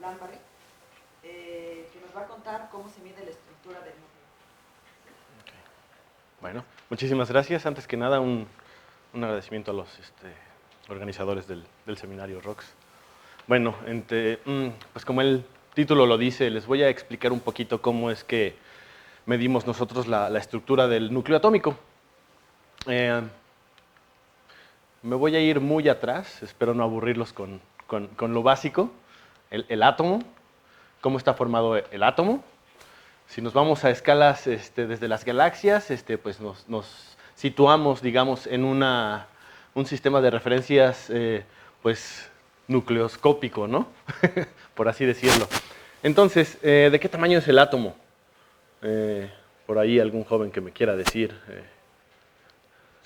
Lambaré, que nos va a contar cómo se mide la estructura del núcleo. Okay. Bueno, muchísimas gracias. Antes que nada, un agradecimiento a los organizadores del seminario ROX. Bueno, pues como el título lo dice, les voy a explicar un poquito cómo es que medimos nosotros la estructura del núcleo atómico. Me voy a ir muy atrás, espero no aburrirlos con lo básico, el átomo, cómo está formado el átomo. Si nos vamos a escalas desde las galaxias, pues nos situamos, digamos, en un sistema de referencias pues nucleoscópico, ¿no? Por así decirlo. Entonces, ¿de qué tamaño es el átomo? Por ahí algún joven que me quiera decir.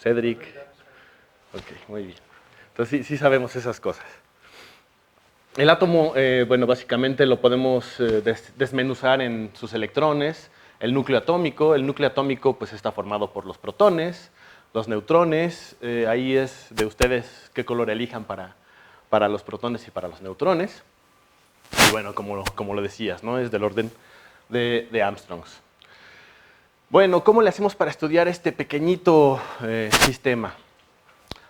Cedric. Ok, muy bien. Entonces sí sabemos esas cosas. El átomo, bueno, básicamente lo podemos desmenuzar en sus electrones. El núcleo atómico pues está formado por los protones, los neutrones. Ahí es de ustedes qué color elijan para los protones y para los neutrones. Y bueno, como lo decías, ¿no? Es del orden de Armstrongs. Bueno, ¿cómo le hacemos para estudiar este pequeñito sistema?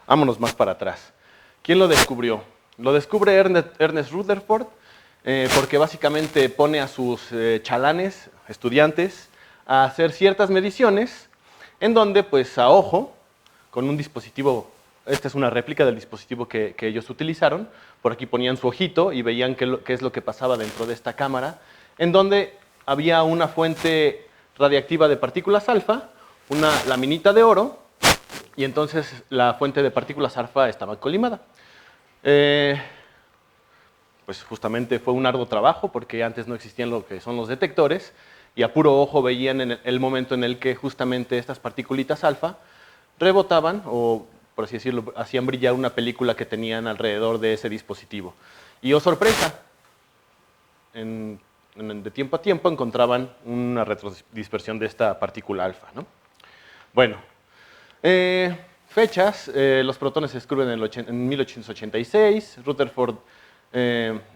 Vámonos más para atrás. ¿Quién lo descubrió? Lo descubre Ernest Rutherford porque básicamente pone a sus chalanes, estudiantes, a hacer ciertas mediciones en donde, pues a ojo, con un dispositivo, esta es una réplica del dispositivo que ellos utilizaron, por aquí ponían su ojito y veían qué es lo que pasaba dentro de esta cámara, en donde había una fuente radiactiva de partículas alfa, una laminita de oro, y entonces la fuente de partículas alfa estaba colimada. Pues justamente fue un arduo trabajo porque antes no existían lo que son los detectores y a puro ojo veían en el momento en el que justamente estas partículitas alfa rebotaban o, por así decirlo, hacían brillar una película que tenían alrededor de ese dispositivo. Y, oh sorpresa, de tiempo a tiempo encontraban una retrodispersión de esta partícula alfa, ¿no? Bueno, fechas, los protones se descubren en 1886, Rutherford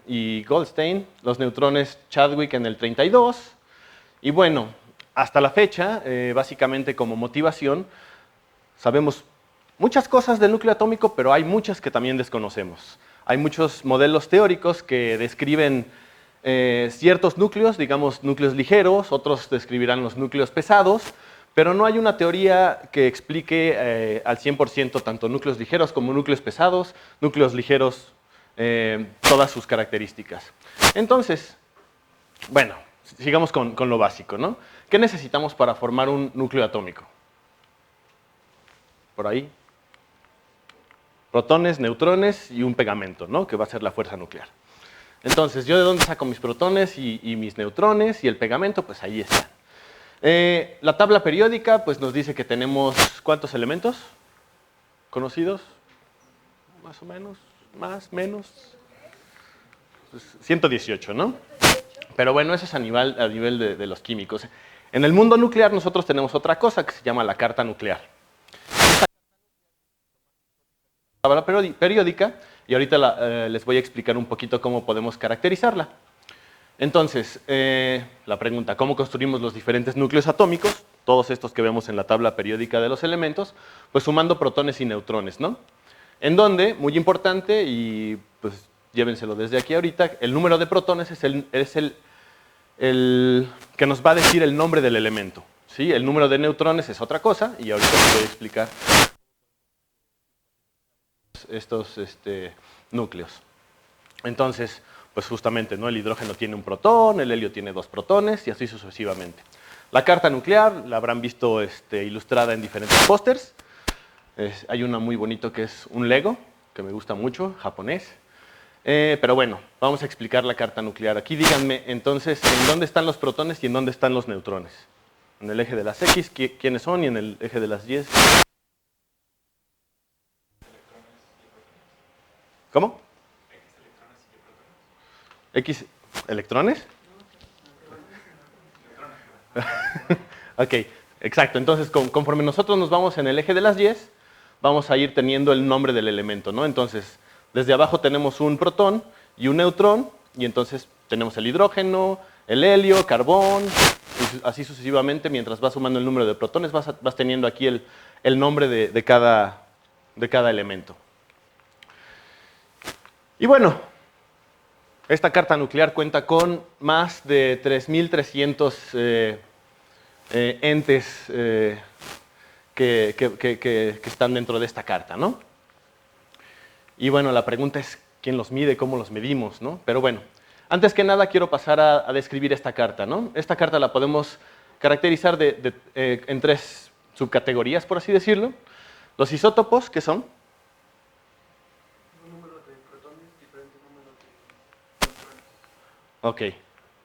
y Goldstein, los neutrones Chadwick en el 32, y bueno, hasta la fecha, básicamente como motivación, sabemos muchas cosas del núcleo atómico, pero hay muchas que también desconocemos. Hay muchos modelos teóricos que describen ciertos núcleos, digamos núcleos ligeros, otros describirán los núcleos pesados, pero no hay una teoría que explique al 100% tanto núcleos ligeros como núcleos pesados, núcleos ligeros, todas sus características. Entonces, bueno, sigamos con lo básico, ¿no? ¿Qué necesitamos para formar un núcleo atómico? Por ahí. Protones, neutrones y un pegamento, ¿no? Que va a ser la fuerza nuclear. Entonces, ¿yo de dónde saco mis protones y mis neutrones y el pegamento? Pues ahí están. La tabla periódica pues nos dice que tenemos ¿cuántos elementos conocidos? Más o menos, más, menos. Pues 118, ¿no? Pero bueno, eso es a nivel de los químicos. En el mundo nuclear nosotros tenemos otra cosa que se llama la carta nuclear. Tabla periódica y ahorita les voy a explicar un poquito cómo podemos caracterizarla. Entonces, la pregunta, ¿cómo construimos los diferentes núcleos atómicos? Todos estos que vemos en la tabla periódica de los elementos, pues sumando protones y neutrones, ¿no? En donde, muy importante, y pues llévenselo desde aquí ahorita, el número de protones es el que nos va a decir el nombre del elemento, ¿sí? El número de neutrones es otra cosa, y ahorita les voy a explicar estos núcleos. Entonces, pues justamente, ¿no? El hidrógeno tiene un protón, el helio tiene 2 protones y así sucesivamente. La carta nuclear la habrán visto ilustrada en diferentes pósters. Hay uno muy bonito que es un Lego, que me gusta mucho, japonés. Pero bueno, vamos a explicar la carta nuclear. Aquí díganme, entonces, ¿en dónde están los protones y en dónde están los neutrones? En el eje de las X, ¿quiénes son? Y en el eje de las Y. ¿Cómo? X electrones. Ok, exacto. Entonces, conforme nosotros nos vamos en el eje de las Y, vamos a ir teniendo el nombre del elemento, ¿no? Entonces, desde abajo tenemos un protón y un neutrón, y entonces tenemos el hidrógeno, el helio, carbón, y así sucesivamente, mientras vas sumando el número de protones, vas teniendo aquí el nombre de cada elemento. Y bueno, esta carta nuclear cuenta con más de 3.300 entes que están dentro de esta carta, ¿no? Y bueno, la pregunta es, ¿quién los mide? ¿Cómo los medimos? ¿No? Pero bueno, antes que nada quiero pasar a describir esta carta, ¿no? Esta carta la podemos caracterizar en 3 subcategorías, por así decirlo. Los isótopos, ¿qué son? Ok,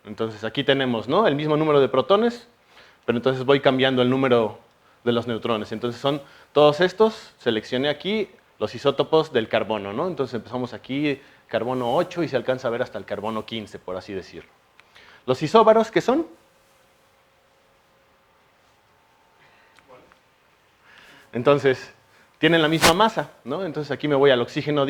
entonces aquí tenemos, ¿no?, el mismo número de protones, pero entonces voy cambiando el número de los neutrones. Entonces son todos estos, seleccioné aquí los isótopos del carbono, ¿no? Entonces empezamos aquí, carbono 8, y se alcanza a ver hasta el carbono 15, por así decirlo. Los isóbaros, ¿qué son? Entonces, tienen la misma masa, ¿no? Entonces aquí me voy al oxígeno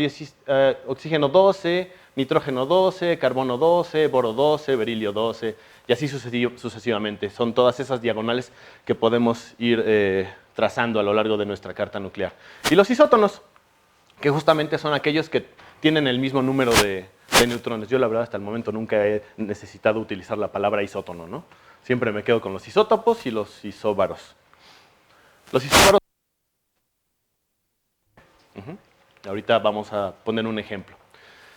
12, nitrógeno 12, carbono 12, boro 12, berilio 12, y así sucesivamente. Son todas esas diagonales que podemos ir trazando a lo largo de nuestra carta nuclear. Y los isótonos, que justamente son aquellos que tienen el mismo número de neutrones. Yo la verdad hasta el momento nunca he necesitado utilizar la palabra isótono, ¿no? Siempre me quedo con los isótopos y los isóbaros. Los isóbaros... Ahorita vamos a poner un ejemplo.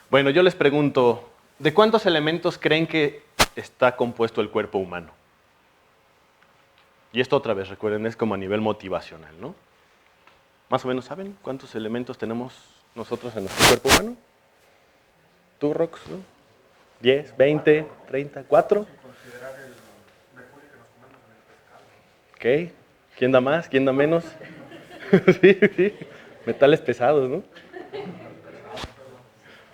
Bueno, yo les pregunto, ¿de cuántos elementos creen que está compuesto el cuerpo humano? Y esto otra vez, recuerden, es como a nivel motivacional, ¿no? Más o menos, ¿saben cuántos elementos tenemos nosotros en nuestro cuerpo humano? ¿Tú, Rox? ¿No? ¿10, 20, 30, 4? Considerar el mercurio que nos comemos en el pescado. Ok. ¿Quién da más? ¿Quién da menos? Sí, sí. Metales pesados, ¿no?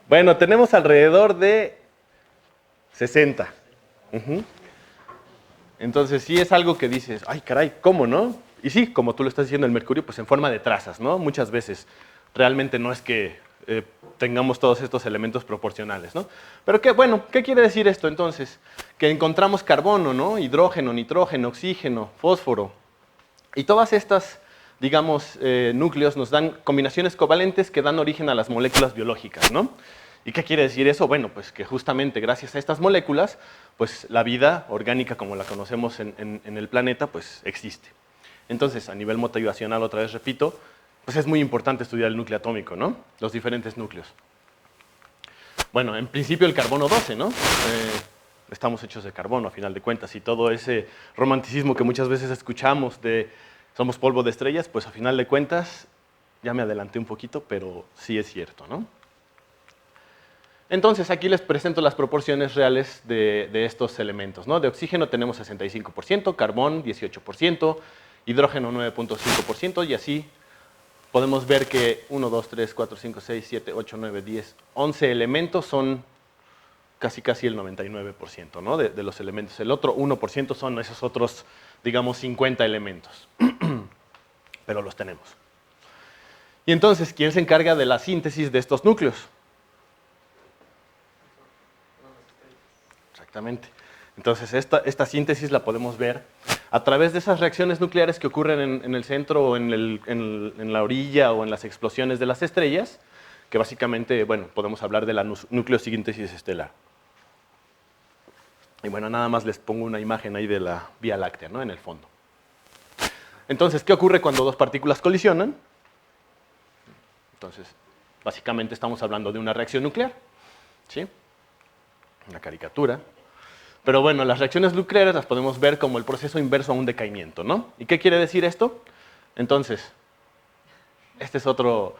Bueno, tenemos alrededor de 60. Entonces sí es algo que dices, ay caray, ¿cómo no? Y sí, como tú lo estás diciendo, el mercurio pues en forma de trazas, ¿no? Muchas veces realmente no es que tengamos todos estos elementos proporcionales, ¿no? Pero bueno, ¿qué quiere decir esto entonces? Que encontramos carbono, ¿no? Hidrógeno, nitrógeno, oxígeno, fósforo. Y todas estas, digamos, núcleos nos dan combinaciones covalentes que dan origen a las moléculas biológicas, ¿no? ¿Y qué quiere decir eso? Bueno, pues que justamente gracias a estas moléculas, pues la vida orgánica como la conocemos en el planeta, pues existe. Entonces, a nivel motivacional, otra vez repito, pues es muy importante estudiar el núcleo atómico, ¿no? Los diferentes núcleos. Bueno, en principio el carbono 12, ¿no? Estamos hechos de carbono, a final de cuentas, y todo ese romanticismo que muchas veces escuchamos de somos polvo de estrellas, pues a final de cuentas, ya me adelanté un poquito, pero sí es cierto, ¿no? Entonces, aquí les presento las proporciones reales de estos elementos, ¿no? De oxígeno tenemos 65%, carbón 18%, hidrógeno 9.5%, y así podemos ver que 1, 2, 3, 4, 5, 6, 7, 8, 9, 10, 11 elementos son casi el 99%, ¿no? de los elementos. El otro 1% son esos otros, digamos, 50 elementos. Pero los tenemos. Y entonces, ¿quién se encarga de la síntesis de estos núcleos? Exactamente. Entonces, esta síntesis la podemos ver a través de esas reacciones nucleares que ocurren en el centro o en la orilla o en las explosiones de las estrellas, que básicamente, bueno, podemos hablar de la nucleosíntesis estelar. Y bueno, nada más les pongo una imagen ahí de la Vía Láctea, ¿no? En el fondo. Entonces, ¿qué ocurre cuando dos partículas colisionan? Entonces, básicamente estamos hablando de una reacción nuclear, ¿sí? Una caricatura. Pero bueno, las reacciones nucleares las podemos ver como el proceso inverso a un decaimiento, ¿no? ¿Y qué quiere decir esto? Entonces, este es otro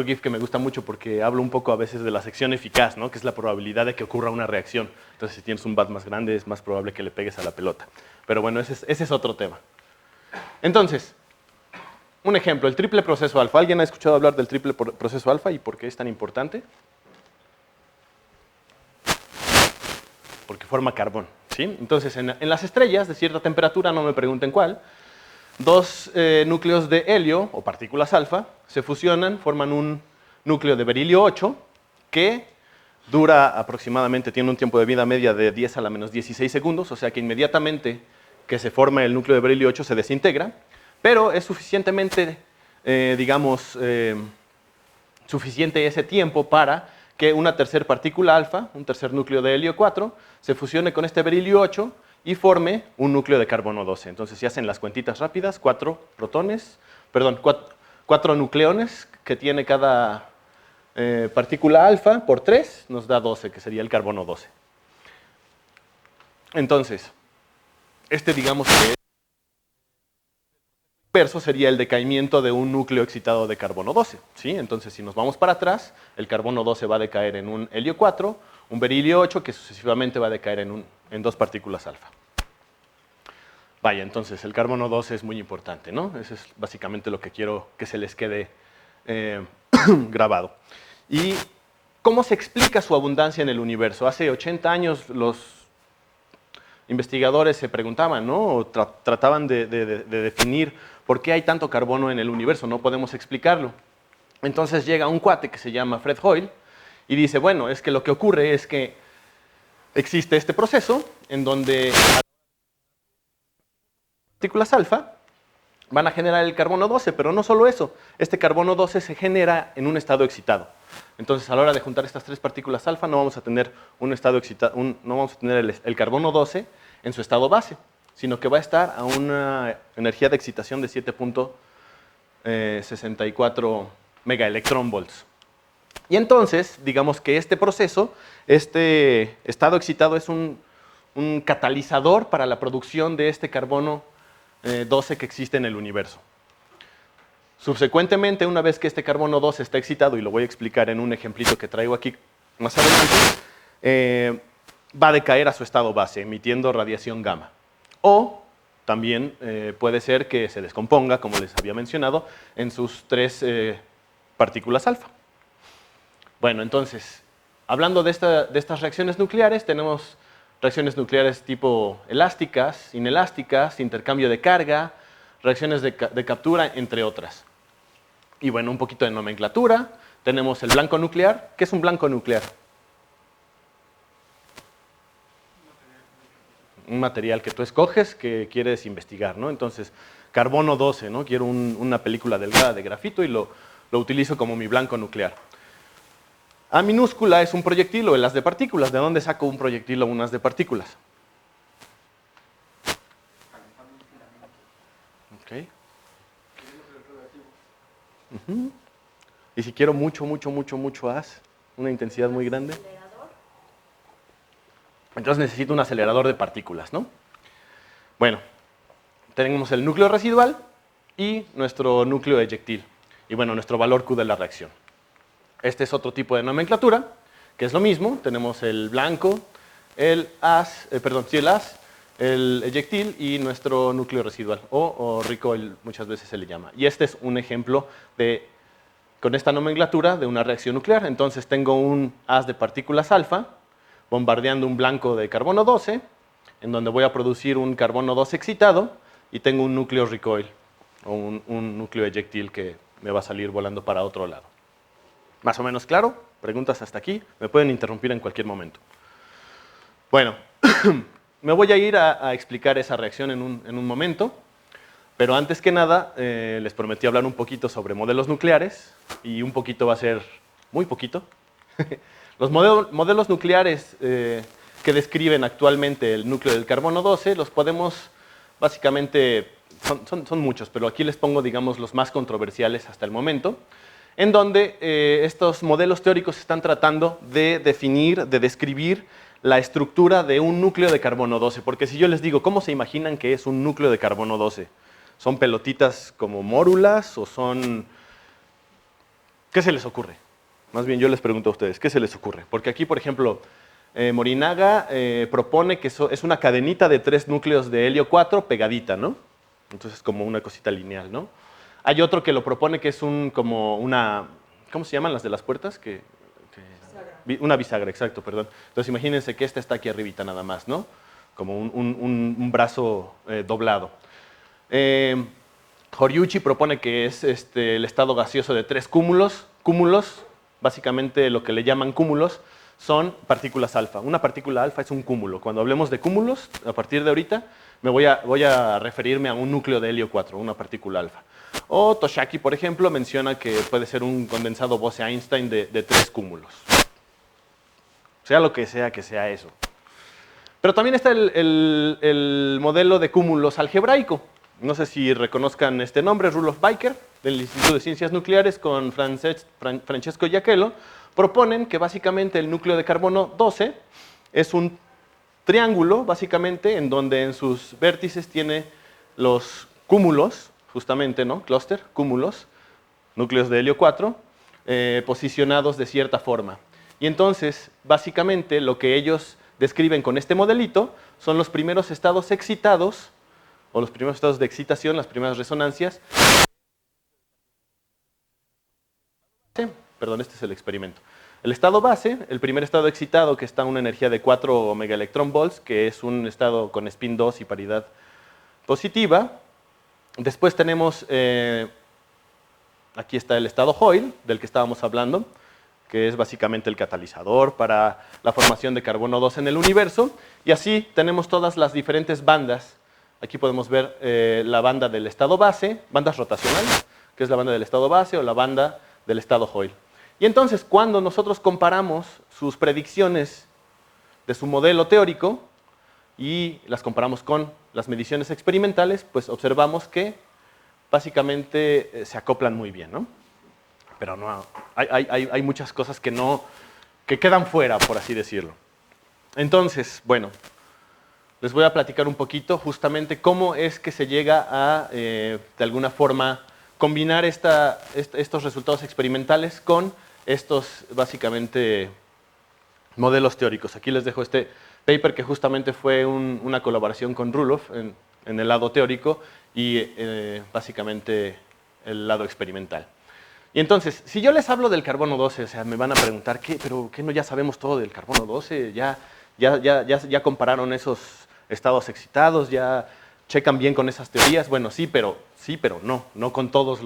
GIF que me gusta mucho porque hablo un poco a veces de la sección eficaz, ¿no? Que es la probabilidad de que ocurra una reacción. Entonces, si tienes un bat más grande, es más probable que le pegues a la pelota. Pero bueno, ese es otro tema. Entonces, un ejemplo, el triple proceso alfa. ¿Alguien ha escuchado hablar del triple proceso alfa y por qué es tan importante? Porque forma carbón, ¿sí? Entonces, en las estrellas de cierta temperatura, no me pregunten cuál, dos núcleos de helio, o partículas alfa, se fusionan, forman un núcleo de berilio 8, que dura aproximadamente, tiene un tiempo de vida media de 10 a la menos 16 segundos, o sea que inmediatamente que se forma el núcleo de berilio 8 se desintegra, pero es suficientemente, digamos, suficiente ese tiempo para que una tercera partícula alfa, un tercer núcleo de helio 4, se fusione con este berilio 8 y forme un núcleo de carbono 12. Entonces, si hacen las cuentitas rápidas, 4 nucleones que tiene cada partícula alfa por 3 nos da 12, que sería el carbono 12. Entonces, digamos que inverso sería el decaimiento de un núcleo excitado de carbono 12. ¿Sí? Entonces, si nos vamos para atrás, el carbono 12 va a decaer en un helio 4, un berilio 8, que sucesivamente va a decaer en 2 partículas alfa. Vaya, entonces, el carbono 12 es muy importante, ¿no? Eso es básicamente lo que quiero que se les quede grabado. ¿Y cómo se explica su abundancia en el universo? Hace 80 años los investigadores se preguntaban, ¿no? O trataban de definir por qué hay tanto carbono en el universo, no podemos explicarlo. Entonces llega un cuate que se llama Fred Hoyle y dice, bueno, es que lo que ocurre es que existe este proceso en donde partículas alfa van a generar el carbono 12, pero no solo eso, este carbono 12 se genera en un estado excitado. Entonces, a la hora de juntar estas 3 partículas alfa, no vamos a tener un estado excitado, no vamos a tener el carbono 12 en su estado base, sino que va a estar a una energía de excitación de 7.64 megaelectronvolts. Y entonces, digamos que este proceso, este estado excitado es un catalizador para la producción de este carbono 12 que existe en el universo. Subsecuentemente, una vez que este carbono 12 está excitado, y lo voy a explicar en un ejemplito que traigo aquí más adelante, va a decaer a su estado base, emitiendo radiación gamma. O también puede ser que se descomponga, como les había mencionado, en sus 3 partículas alfa. Bueno, entonces, hablando de estas reacciones nucleares, tenemos reacciones nucleares tipo elásticas, inelásticas, intercambio de carga, reacciones de captura, entre otras. Y bueno, un poquito de nomenclatura. Tenemos el blanco nuclear. ¿Qué es un blanco nuclear? Un material que tú escoges que quieres investigar, ¿no? Entonces, carbono 12, ¿no? Quiero una película delgada de grafito y lo utilizo como mi blanco nuclear. A minúscula es un proyectil o el haz de partículas. ¿De dónde saco un proyectil o un haz de partículas? Ok. Y si quiero mucho haz, una intensidad muy grande, entonces necesito un acelerador de partículas, ¿no? Bueno, tenemos el núcleo residual y nuestro núcleo eyectil. Y bueno, nuestro valor Q de la reacción. Este es otro tipo de nomenclatura, que es lo mismo. Tenemos el blanco, el haz, el eyectil y nuestro núcleo residual, o recoil muchas veces se le llama. Y este es un ejemplo con esta nomenclatura de una reacción nuclear. Entonces tengo un haz de partículas alfa bombardeando un blanco de carbono 12, en donde voy a producir un carbono 12 excitado, y tengo un núcleo recoil, o un núcleo eyectil que me va a salir volando para otro lado. ¿Más o menos claro? ¿Preguntas hasta aquí? Me pueden interrumpir en cualquier momento. Bueno, me voy a ir a explicar esa reacción en un momento, pero antes que nada les prometí hablar un poquito sobre modelos nucleares, y un poquito va a ser muy poquito. Los modelos nucleares que describen actualmente el núcleo del carbono 12 los podemos básicamente, son muchos, pero aquí les pongo, digamos, los más controversiales hasta el momento, en donde estos modelos teóricos están tratando de definir, de describir la estructura de un núcleo de carbono 12, porque si yo les digo, ¿cómo se imaginan que es un núcleo de carbono 12? ¿Son pelotitas como mórulas o son...? ¿Qué se les ocurre? Más bien yo les pregunto a ustedes, ¿qué se les ocurre? Porque aquí, por ejemplo, Morinaga propone que es una cadenita de 3 núcleos de helio 4 pegadita, ¿no? Entonces como una cosita lineal, ¿no? Hay otro que lo propone que es como una... ¿Cómo se llaman las de las puertas? Una bisagra, exacto, perdón. Entonces imagínense que esta está aquí arribita nada más, ¿no? Como un brazo doblado. Horiuchi propone que es el estado gaseoso de 3 cúmulos. Cúmulos, básicamente lo que le llaman cúmulos, son partículas alfa. Una partícula alfa es un cúmulo. Cuando hablemos de cúmulos, a partir de ahorita, voy a referirme a un núcleo de helio 4, una partícula alfa. O Toshaki, por ejemplo, menciona que puede ser un condensado Bose-Einstein de 3 cúmulos. Sea lo que sea eso. Pero también está el modelo de cúmulos algebraico. No sé si reconozcan este nombre, Rudolf-Baker, del Instituto de Ciencias Nucleares, con Francesco Giachello, proponen que básicamente el núcleo de carbono 12 es un triángulo, básicamente, en donde en sus vértices tiene los cúmulos, justamente, ¿no? Clúster, cúmulos, núcleos de helio 4, posicionados de cierta forma. Y entonces, básicamente, lo que ellos describen con este modelito son los primeros estados excitados, o los primeros estados de excitación, las primeras resonancias. Perdón, este es el experimento. El estado base, el primer estado excitado, que está a una energía de 4 megaelectronvolts, que es un estado con spin 2 y paridad positiva. Después tenemos, aquí está el estado Hoyle, del que estábamos hablando, que es básicamente el catalizador para la formación de carbono 2 en el universo. Y así tenemos todas las diferentes bandas. Aquí podemos ver la banda del estado base, bandas rotacionales, que es la banda del estado base, o la banda del estado Hoyle. Y entonces, cuando nosotros comparamos sus predicciones de su modelo teórico y las comparamos con las mediciones experimentales, pues observamos que básicamente se acoplan muy bien, ¿no? Pero no, hay muchas cosas que quedan fuera, por así decirlo. Entonces, bueno, les voy a platicar un poquito justamente cómo es que se llega a, de alguna forma, combinar estos resultados experimentales con estos, básicamente, modelos teóricos. Aquí les dejo este paper que justamente fue una colaboración con Rudolf en el lado teórico y básicamente el lado experimental. Y entonces, si yo les hablo del carbono 12, o sea, me van a preguntar, ¿pero qué no ya sabemos todo del carbono 12? ¿Ya compararon esos estados excitados? ¿Ya checan bien con esas teorías? Bueno, sí, pero no con todos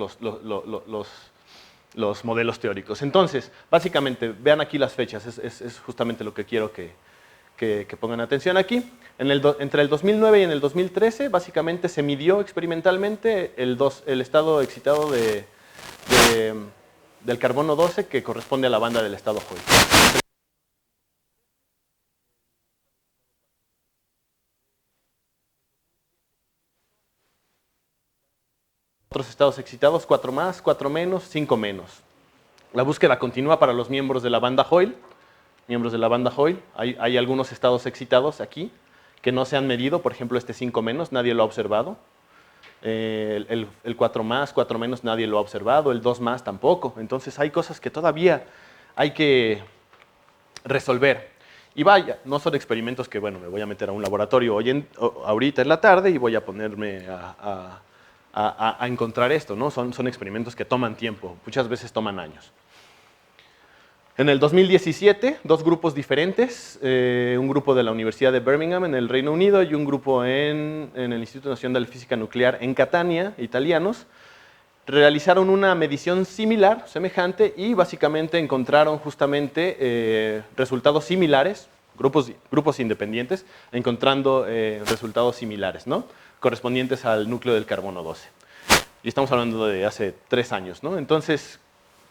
los modelos teóricos. Entonces, básicamente, vean aquí las fechas, es justamente lo que quiero que pongan atención aquí. Entre el 2009 y en el 2013, básicamente se midió experimentalmente el estado excitado del carbono 12 que corresponde a la banda del estado Hoyle. Otros estados excitados, 4 más, 4 menos, 5 menos. La búsqueda continúa para los miembros de la banda Hoyle. Hay algunos estados excitados aquí que no se han medido, por ejemplo este 5 menos, nadie lo ha observado. El 4 más, 4 menos, nadie lo ha observado. El 2 más tampoco. Entonces hay cosas que todavía hay que resolver. Y vaya, no son experimentos que, bueno, me voy a meter a un laboratorio ahorita en la tarde y voy a ponerme a encontrar esto, ¿no? Son experimentos que toman tiempo, muchas veces toman años. En el 2017, dos grupos diferentes, un grupo de la Universidad de Birmingham en el Reino Unido y un grupo en el Instituto Nacional de Física Nuclear en Catania, italianos, realizaron una medición similar, semejante, y básicamente encontraron justamente resultados similares, grupos independientes, encontrando resultados similares, ¿no? Correspondientes al núcleo del carbono 12. Y estamos hablando de hace 3 años, ¿no? Entonces,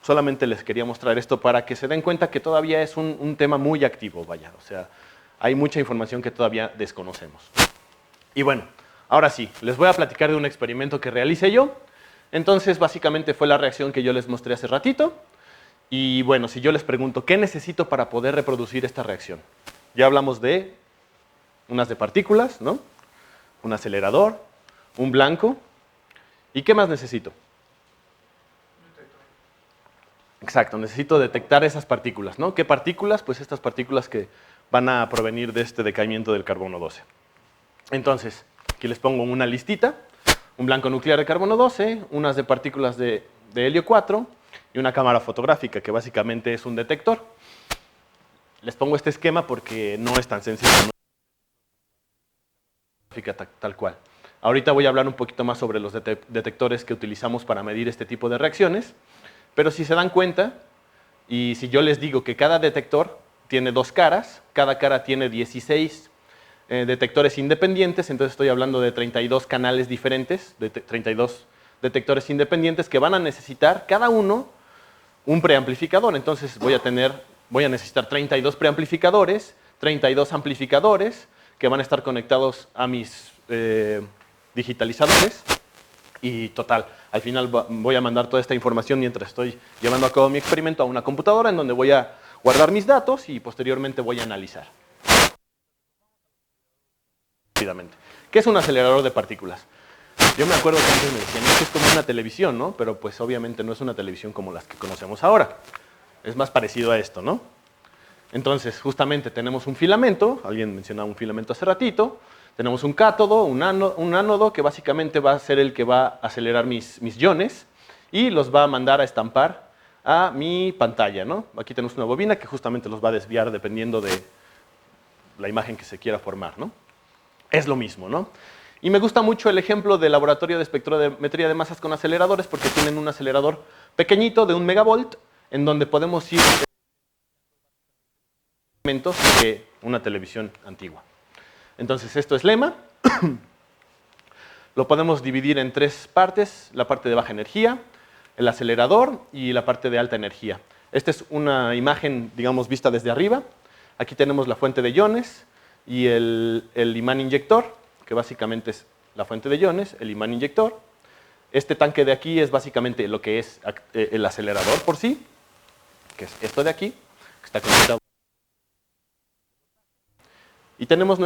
solamente les quería mostrar esto para que se den cuenta que todavía es un tema muy activo, vaya. O sea, hay mucha información que todavía desconocemos. Y bueno, ahora sí, les voy a platicar de un experimento que realicé yo. Entonces, básicamente fue la reacción que yo les mostré hace ratito. Y bueno, si yo les pregunto, ¿qué necesito para poder reproducir esta reacción? Ya hablamos de unas de partículas, ¿no? Un acelerador, un blanco. ¿Y qué más necesito? Exacto, necesito detectar esas partículas, ¿no? ¿Qué partículas? Pues estas partículas que van a provenir de este decaimiento del carbono 12. Entonces, aquí les pongo una listita. Un blanco nuclear de carbono 12, unas de partículas de helio 4 y una cámara fotográfica, que básicamente es un detector. Les pongo este esquema porque no es tan sencillo, ¿no? Tal cual. Ahorita voy a hablar un poquito más sobre los detectores que utilizamos para medir este tipo de reacciones, pero si se dan cuenta, y si yo les digo que cada detector tiene dos caras, cada cara tiene 16 detectores independientes, entonces estoy hablando de 32 canales diferentes, de 32 detectores independientes que van a necesitar cada uno un preamplificador. Entonces voy a necesitar 32 preamplificadores, 32 amplificadores que van a estar conectados a mis digitalizadores y total, al final voy a mandar toda esta información mientras estoy llevando a cabo mi experimento a una computadora en donde voy a guardar mis datos y posteriormente voy a analizar. ¿Qué es un acelerador de partículas? Yo me acuerdo que antes me decían, es que es como una televisión, ¿no? Pero pues obviamente no es una televisión como las que conocemos ahora. Es más parecido a esto, ¿no? Entonces, justamente tenemos un filamento, alguien mencionaba un filamento hace ratito, tenemos un cátodo, un ánodo, que básicamente va a ser el que va a acelerar mis iones y los va a mandar a estampar a mi pantalla, ¿no? Aquí tenemos una bobina que justamente los va a desviar dependiendo de la imagen que se quiera formar, ¿no? Es lo mismo, ¿no? Y me gusta mucho el ejemplo del laboratorio de espectrometría de masas con aceleradores porque tienen un acelerador pequeñito de 1 megavolt en donde podemos ir que una televisión antigua. Entonces esto es lema. Lo podemos dividir en tres partes, la parte de baja energía, el acelerador y la parte de alta energía. Esta es una imagen, digamos, vista desde arriba. Aquí tenemos la fuente de iones y el imán inyector, que básicamente es la fuente de iones, el imán inyector. Este tanque de aquí es básicamente lo que es el acelerador por sí, que es esto de aquí, que está conectado. Y tenemos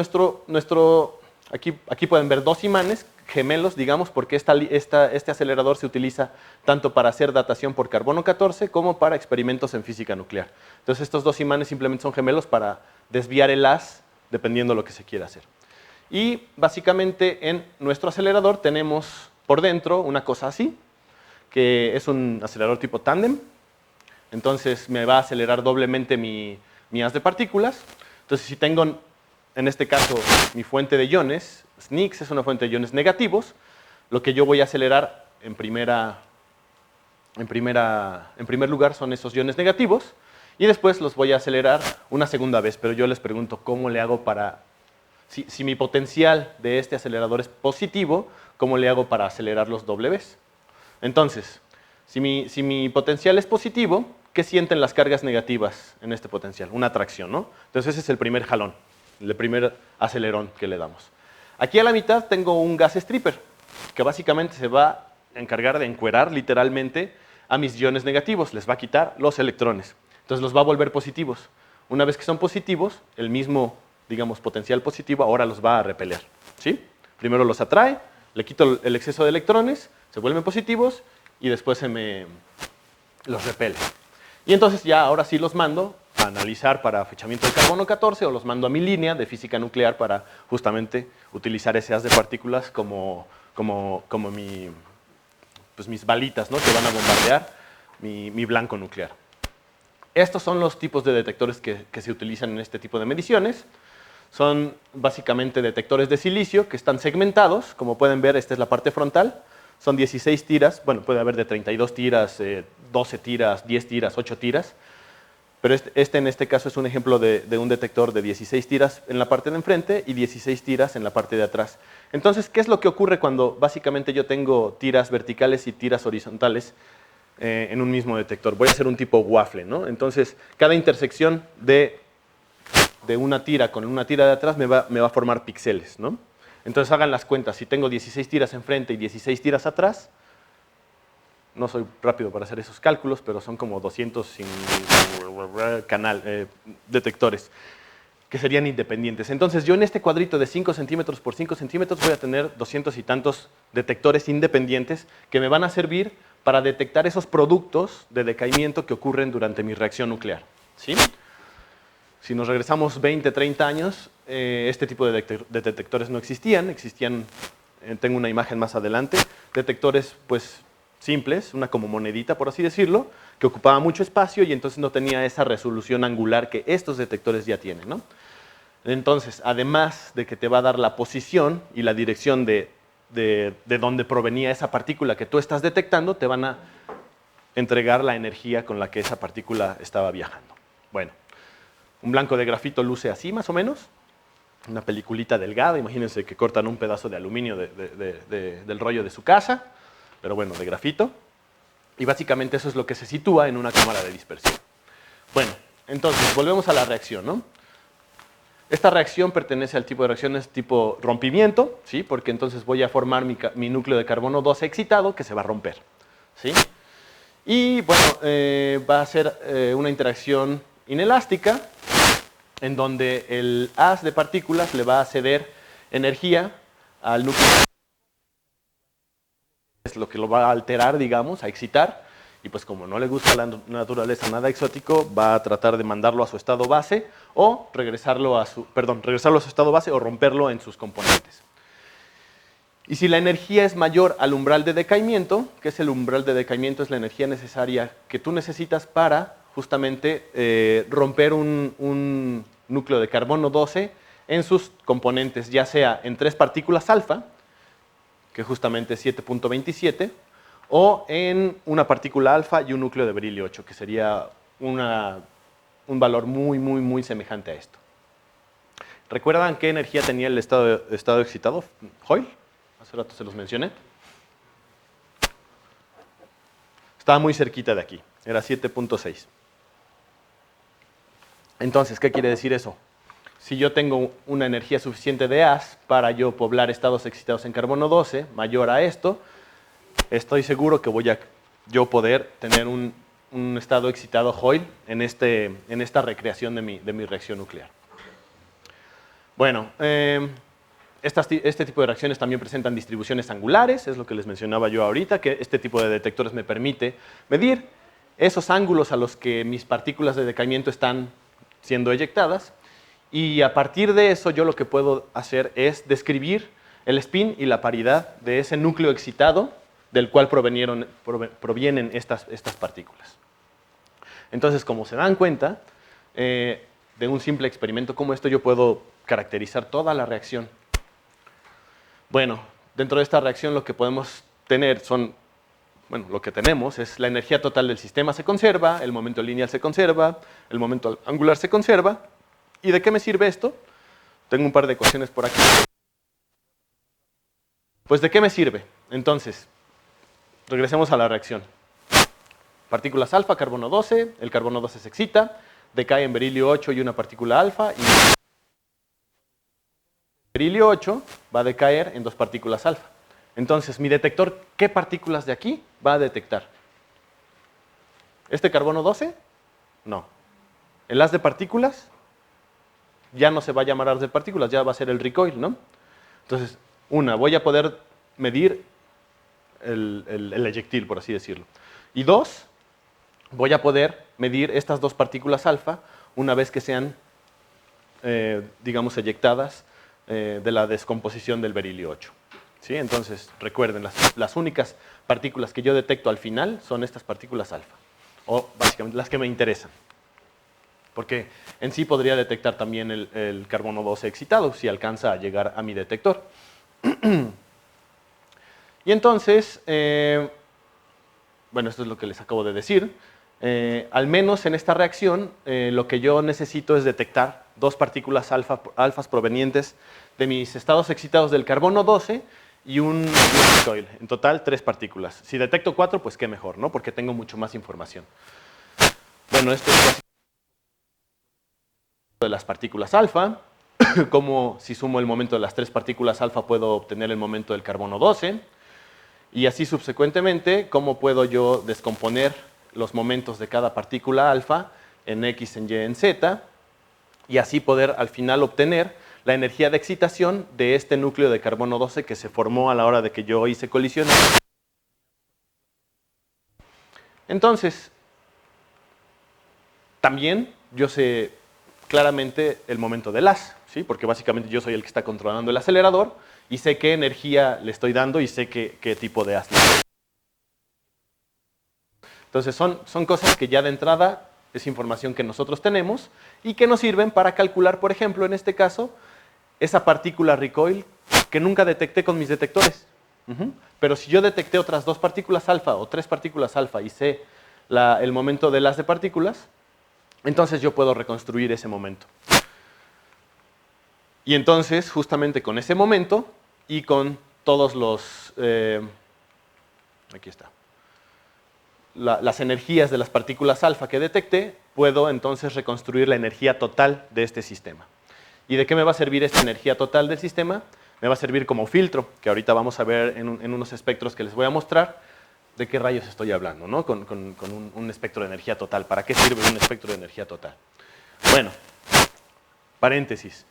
aquí pueden ver dos imanes gemelos, digamos, porque este acelerador se utiliza tanto para hacer datación por carbono 14 como para experimentos en física nuclear. Entonces estos dos imanes simplemente son gemelos para desviar el haz dependiendo de lo que se quiera hacer. Y básicamente en nuestro acelerador tenemos por dentro una cosa así, que es un acelerador tipo tándem. Entonces me va a acelerar doblemente mi haz de partículas. Entonces si tengo, en este caso, mi fuente de iones, SNICS es una fuente de iones negativos, lo que yo voy a acelerar en primer lugar son esos iones negativos, y después los voy a acelerar una segunda vez, pero yo les pregunto cómo le hago para, si mi potencial de este acelerador es positivo, ¿cómo le hago para acelerarlos doble vez? Entonces, si mi potencial es positivo, ¿qué sienten las cargas negativas en este potencial? Una atracción, ¿no? Entonces ese es el primer jalón, el primer acelerón que le damos. Aquí a la mitad tengo un gas stripper, que básicamente se va a encargar de encuerar literalmente a mis iones negativos, les va a quitar los electrones. Entonces los va a volver positivos. Una vez que son positivos, el mismo, digamos, potencial positivo ahora los va a repeler, ¿sí? Primero los atrae, le quito el exceso de electrones, se vuelven positivos y después los repele. Y entonces ya ahora sí los mando a analizar para fechamiento de carbono 14 o los mando a mi línea de física nuclear para justamente utilizar ese haz de partículas como mis balitas, ¿no? Que van a bombardear mi blanco nuclear. Estos son los tipos de detectores que se utilizan en este tipo de mediciones. Son básicamente detectores de silicio que están segmentados. Como pueden ver, esta es la parte frontal. Son 16 tiras, bueno, puede haber de 32 tiras, 12 tiras, 10 tiras, 8 tiras. Pero en este caso es un ejemplo de un detector de 16 tiras en la parte de enfrente y 16 tiras en la parte de atrás. Entonces, ¿qué es lo que ocurre cuando básicamente yo tengo tiras verticales y tiras horizontales en un mismo detector? Voy a hacer un tipo waffle, ¿no? Entonces, cada intersección de una tira con una tira de atrás me va a formar píxeles, ¿no? Entonces hagan las cuentas, si tengo 16 tiras enfrente y 16 tiras atrás, no soy rápido para hacer esos cálculos, pero son como 200 detectores que serían independientes. Entonces yo en este cuadrito de 5 centímetros por 5 centímetros voy a tener 200 y tantos detectores independientes que me van a servir para detectar esos productos de decaimiento que ocurren durante mi reacción nuclear, ¿sí? Si nos regresamos 20, 30 años, este tipo de detectores no existían, tengo una imagen más adelante, detectores pues simples, una como monedita por así decirlo, que ocupaba mucho espacio y entonces no tenía esa resolución angular que estos detectores ya tienen, ¿no? Entonces, además de que te va a dar la posición y la dirección de dónde provenía esa partícula que tú estás detectando, te van a entregar la energía con la que esa partícula estaba viajando. Bueno. Un blanco de grafito luce así más o menos, una peliculita delgada, imagínense que cortan un pedazo de aluminio del rollo de su casa, pero bueno, de grafito. Y básicamente eso es lo que se sitúa en una cámara de dispersión. Bueno, entonces volvemos a la reacción, ¿no? Esta reacción pertenece al tipo de reacciones tipo rompimiento, ¿sí? Porque entonces voy a formar mi núcleo de carbono 12 excitado que se va a romper, ¿sí? Y bueno, va a ser una interacción inelástica en donde el haz de partículas le va a ceder energía al núcleo. Es lo que lo va a alterar, digamos, a excitar. Y pues como no le gusta a la naturaleza nada exótico, va a tratar de mandarlo a su estado base o regresarlo a su estado base o romperlo en sus componentes. Y si la energía es mayor al umbral de decaimiento, ¿qué es el umbral de decaimiento? Es la energía necesaria que tú necesitas para justamente romper un núcleo de carbono 12 en sus componentes, ya sea en 3 partículas alfa, que justamente es 7.27, o en una partícula alfa y un núcleo de berilio 8, que sería un valor muy semejante a esto. ¿Recuerdan qué energía tenía el estado excitado, Hoyle? Hace rato se los mencioné. Estaba muy cerquita de aquí, era 7.6. Entonces, ¿qué quiere decir eso? Si yo tengo una energía suficiente de haz para yo poblar estados excitados en carbono 12, mayor a esto, estoy seguro que voy a yo poder tener un estado excitado Hoyle en esta recreación de mi reacción nuclear. Bueno, este tipo de reacciones también presentan distribuciones angulares, es lo que les mencionaba yo ahorita, que este tipo de detectores me permite medir esos ángulos a los que mis partículas de decaimiento están siendo eyectadas, y a partir de eso yo lo que puedo hacer es describir el spin y la paridad de ese núcleo excitado del cual provienen estas partículas. Entonces, como se dan cuenta, de un simple experimento como esto yo puedo caracterizar toda la reacción. Bueno, dentro de esta reacción lo que podemos tener lo que tenemos es la energía total del sistema se conserva, el momento lineal se conserva, el momento angular se conserva. ¿Y de qué me sirve esto? Tengo un par de ecuaciones por aquí. Pues, ¿de qué me sirve? Entonces, regresemos a la reacción. Partículas alfa, carbono 12, el carbono 12 se excita, decae en berilio 8 y una partícula alfa, y berilio 8 va a decaer en 2 partículas alfa. Entonces, mi detector, ¿qué partículas de aquí va a detectar? ¿Este carbono 12? No. ¿El haz de partículas? Ya no se va a llamar haz de partículas, ya va a ser el recoil, ¿no? Entonces, voy a poder medir el eyectil, por así decirlo. Y 2, voy a poder medir estas 2 partículas alfa una vez que sean, digamos, eyectadas de la descomposición del berilio 8. ¿Sí? Entonces, recuerden, las únicas partículas que yo detecto al final son estas partículas alfa, o básicamente las que me interesan. Porque en sí podría detectar también el carbono 12 excitado, si alcanza a llegar a mi detector. Y entonces, bueno, esto es lo que les acabo de decir. Al menos en esta reacción, lo que yo necesito es detectar 2 partículas alfas provenientes de mis estados excitados del carbono 12 y un recoil. En total, 3 partículas. Si detecto 4, pues qué mejor, ¿no? Porque tengo mucho más información. Bueno, esto es básicamente de las partículas alfa, como si sumo el momento de las 3 partículas alfa puedo obtener el momento del carbono 12, y así subsecuentemente, cómo puedo yo descomponer los momentos de cada partícula alfa en X, en Y, en Z, y así poder al final obtener la energía de excitación de este núcleo de carbono 12 que se formó a la hora de que yo hice colisiones. Entonces, también yo sé claramente el momento del haz, ¿sí? Porque básicamente yo soy el que está controlando el acelerador y sé qué energía le estoy dando y sé qué tipo de haz. Entonces son cosas que ya de entrada es información que nosotros tenemos y que nos sirven para calcular, por ejemplo, en este caso, esa partícula recoil que nunca detecté con mis detectores. Pero si yo detecté otras 2 partículas alfa o 3 partículas alfa y sé el momento del haz de partículas, entonces yo puedo reconstruir ese momento. Y entonces, justamente con ese momento y con todos los... aquí está. Las energías de las partículas alfa que detecté, puedo entonces reconstruir la energía total de este sistema. ¿Y de qué me va a servir esta energía total del sistema? Me va a servir como filtro, que ahorita vamos a ver en unos espectros que les voy a mostrar de qué rayos estoy hablando, ¿no? Con un espectro de energía total. ¿Para qué sirve un espectro de energía total? Bueno, paréntesis.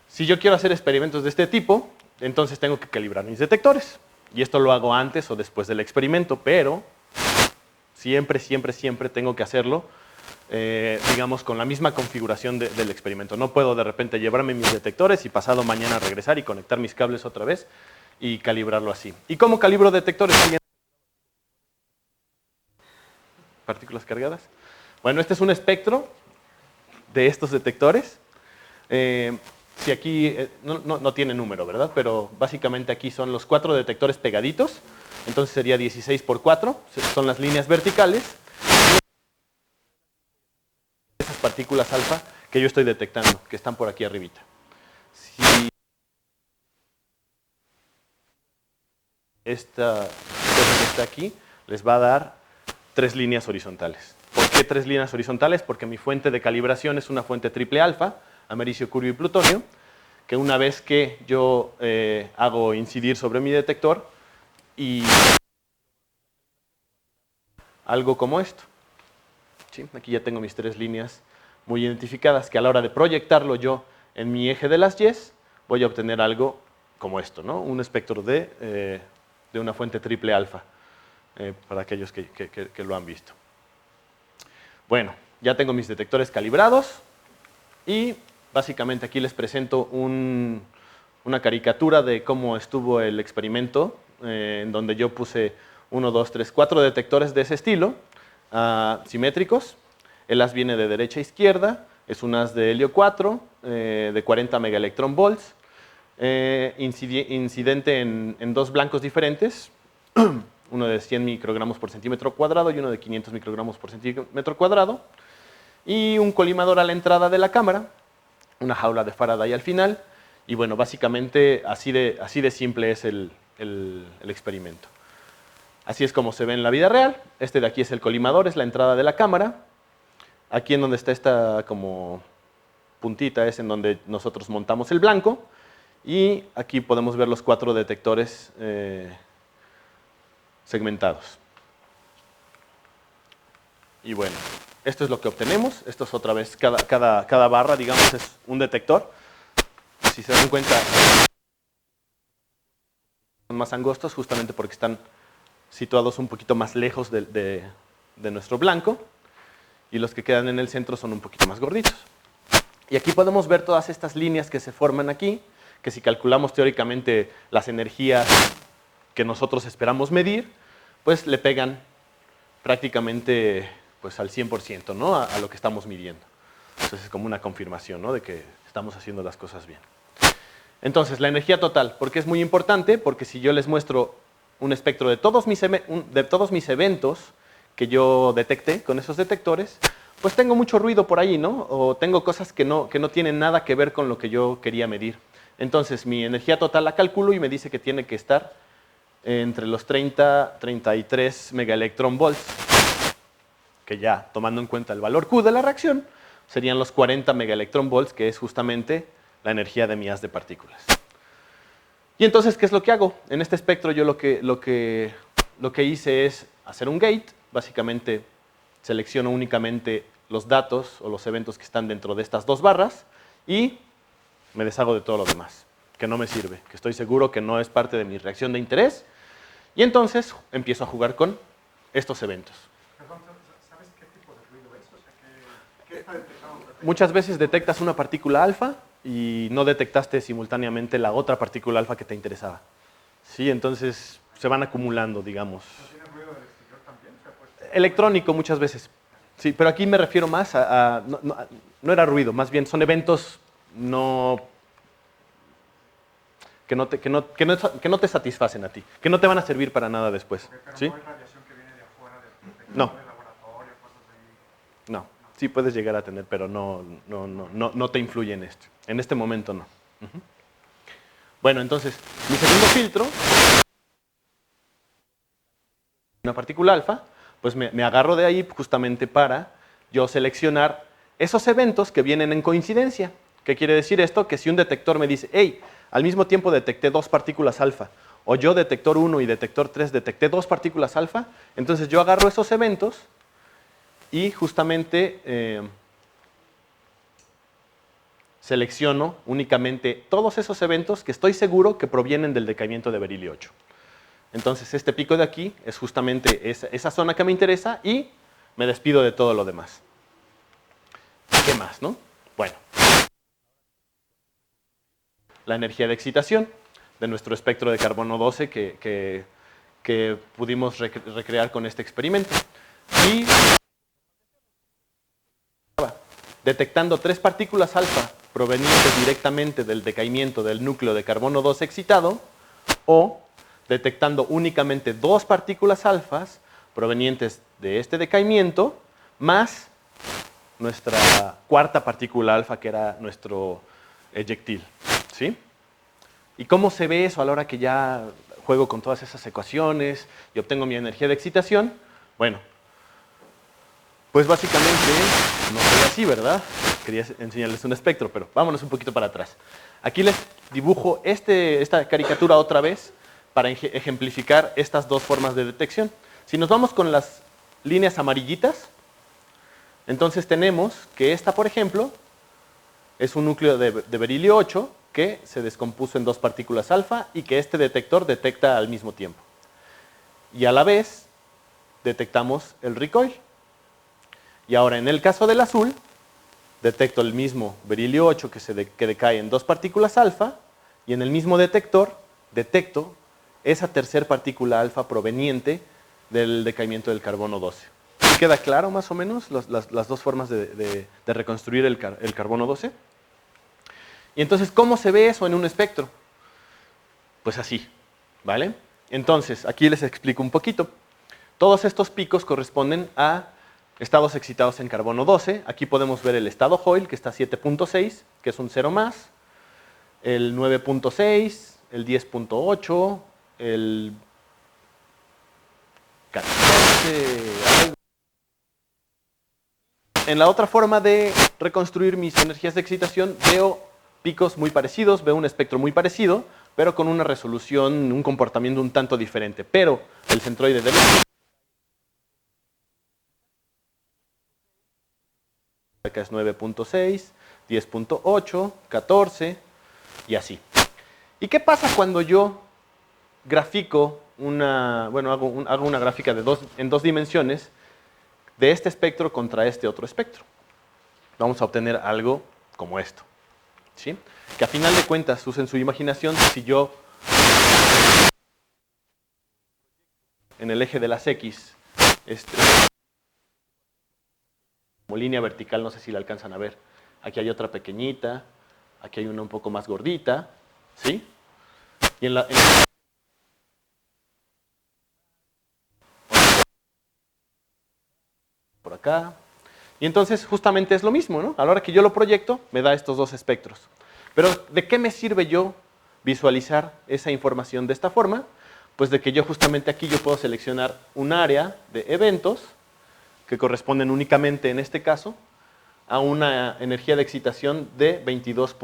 Si yo quiero hacer experimentos de este tipo, entonces tengo que calibrar mis detectores. Y esto lo hago antes o después del experimento, pero siempre tengo que hacerlo, digamos, con la misma configuración del experimento. No puedo de repente llevarme mis detectores y pasado mañana regresar y conectar mis cables otra vez y calibrarlo así. ¿Y cómo calibro detectores? ¿Partículas cargadas? Bueno, este es un espectro de estos detectores. Si aquí, no tiene número, ¿verdad? Pero básicamente aquí son los 4 detectores pegaditos, entonces sería 16 por 4, son las líneas verticales. Esas partículas alfa que yo estoy detectando, que están por aquí arribita. Si esta cosa que está aquí les va a dar 3 líneas horizontales. ¿Por qué 3 líneas horizontales? Porque mi fuente de calibración es una fuente triple alfa, americio, curio y plutonio, que una vez que yo hago incidir sobre mi detector y algo como esto. ¿Sí? Aquí ya tengo mis 3 líneas muy identificadas, que a la hora de proyectarlo yo en mi eje de las Ys, voy a obtener algo como esto, ¿no? Un espectro de una fuente triple alfa, para aquellos que lo han visto. Bueno, ya tengo mis detectores calibrados y básicamente aquí les presento una caricatura de cómo estuvo el experimento, en donde yo puse 1, 2, 3, 4 detectores de ese estilo, simétricos. El haz viene de derecha a izquierda, es un haz de helio 4, de 40 megaelectronvolts, incidente en 2 blancos diferentes, uno de 100 microgramos por centímetro cuadrado y uno de 500 microgramos por centímetro cuadrado, y un colimador a la entrada de la cámara, una jaula de Faraday al final, y bueno, básicamente así de simple es el experimento. Así es como se ve en la vida real. Este de aquí es el colimador, es la entrada de la cámara. Aquí en donde está esta como puntita es en donde nosotros montamos el blanco, y aquí podemos ver los 4 detectores segmentados. Y bueno, esto es lo que obtenemos. Esto es otra vez, cada barra, digamos, es un detector. Si se dan cuenta, son más angostos justamente porque están situados un poquito más lejos de nuestro blanco, y los que quedan en el centro son un poquito más gorditos. Y aquí podemos ver todas estas líneas que se forman aquí, que si calculamos teóricamente las energías que nosotros esperamos medir, pues le pegan prácticamente pues, al 100%, ¿no? a lo que estamos midiendo. Entonces es como una confirmación, ¿no? De que estamos haciendo las cosas bien. Entonces, la energía total, ¿por qué es muy importante? Porque si yo les muestro un espectro de todos mis eventos que yo detecté con esos detectores, pues tengo mucho ruido por ahí, ¿no? O tengo cosas que no tienen nada que ver con lo que yo quería medir. Entonces, mi energía total la calculo y me dice que tiene que estar entre los 30, 33 megaelectronvolts, que ya, tomando en cuenta el valor Q de la reacción, serían los 40 megaelectronvolts, que es justamente la energía de mi haz de partículas. Y entonces, ¿qué es lo que hago? En este espectro yo lo que hice es hacer un gate. Básicamente selecciono únicamente los datos o los eventos que están dentro de estas 2 barras y me deshago de todo lo demás, que no me sirve, que estoy seguro que no es parte de mi reacción de interés. Y entonces empiezo a jugar con estos eventos. Perdón, ¿sabes qué tipo de ruido es? O sea, ¿qué está detectando? Muchas veces detectas una partícula alfa y no detectaste simultáneamente la otra partícula alfa que te interesaba. Sí, entonces se van acumulando, digamos. ¿No tiene ruido del exterior también? O sea, pues, Electrónico muchas veces. Sí, pero aquí me refiero más no era ruido, más bien son eventos que no te satisfacen a ti, que no te van a servir para nada después. pero ¿Sí? no es radiación que viene de afuera del detector No. del laboratorio, cosas de ahí. No. No. sí puedes llegar a tener, pero no te influye en esto. En este momento no. Bueno, entonces, mi segundo filtro, una partícula alfa, pues me agarro de ahí justamente para yo seleccionar esos eventos que vienen en coincidencia. ¿Qué quiere decir esto? Que si un detector me dice, hey, al mismo tiempo detecté 2 partículas alfa, o yo detector 1 y detector 3 detecté 2 partículas alfa, entonces yo agarro esos eventos y justamente selecciono únicamente todos esos eventos que estoy seguro que provienen del decaimiento de berilio 8. Entonces este pico de aquí es justamente esa zona que me interesa y me despido de todo lo demás. ¿Qué más, no? Bueno. La energía de excitación de nuestro espectro de carbono 12 que pudimos recrear con este experimento. Y detectando 3 partículas alfa provenientes directamente del decaimiento del núcleo de carbono 12 excitado, o detectando únicamente 2 partículas alfas provenientes de este decaimiento, más nuestra cuarta partícula alfa, que era nuestro eyectil. ¿Sí? ¿Y cómo se ve eso a la hora que ya juego con todas esas ecuaciones y obtengo mi energía de excitación? Bueno, pues básicamente no se ve así, ¿verdad? Quería enseñarles un espectro, pero vámonos un poquito para atrás. Aquí les dibujo esta caricatura otra vez para ejemplificar estas dos formas de detección. Si nos vamos con las líneas amarillitas, entonces tenemos que esta, por ejemplo, es un núcleo de berilio 8 que se descompuso en 2 partículas alfa y que este detector detecta al mismo tiempo. Y a la vez detectamos el recoil. Y ahora en el caso del azul, detecto el mismo berilio 8 que decae en 2 partículas alfa, y en el mismo detector detecto esa tercera partícula alfa proveniente del decaimiento del carbono 12. ¿Queda claro más o menos las dos formas de reconstruir el carbono 12? Y entonces, ¿cómo se ve eso en un espectro? Pues así, ¿vale? Entonces, aquí les explico un poquito. Todos estos picos corresponden a estados excitados en carbono 12. Aquí podemos ver el estado Hoyle, que está a 7.6, que es un 0 más, el 9.6, el 10.8, el 14. En la otra forma de reconstruir mis energías de excitación, veo picos muy parecidos, veo un espectro muy parecido, pero con una resolución, un comportamiento un tanto diferente. Pero el centroide del acá es 9.6, 10.8, 14 y así. ¿Y qué pasa cuando yo grafico hago una gráfica en 2 dimensiones de este espectro contra este otro espectro? Vamos a obtener algo como esto. ¿Sí? Que a final de cuentas usen su imaginación. Si yo en el eje de las X como línea vertical, no sé si la alcanzan a ver, aquí hay otra pequeñita, aquí hay una un poco más gordita, ¿sí? Y por acá. Y entonces justamente es lo mismo, ¿no? A la hora que yo lo proyecto, me da estos dos espectros. Pero ¿de qué me sirve yo visualizar esa información de esta forma? Pues de que yo justamente aquí yo puedo seleccionar un área de eventos que corresponden únicamente, en este caso, a una energía de excitación de 22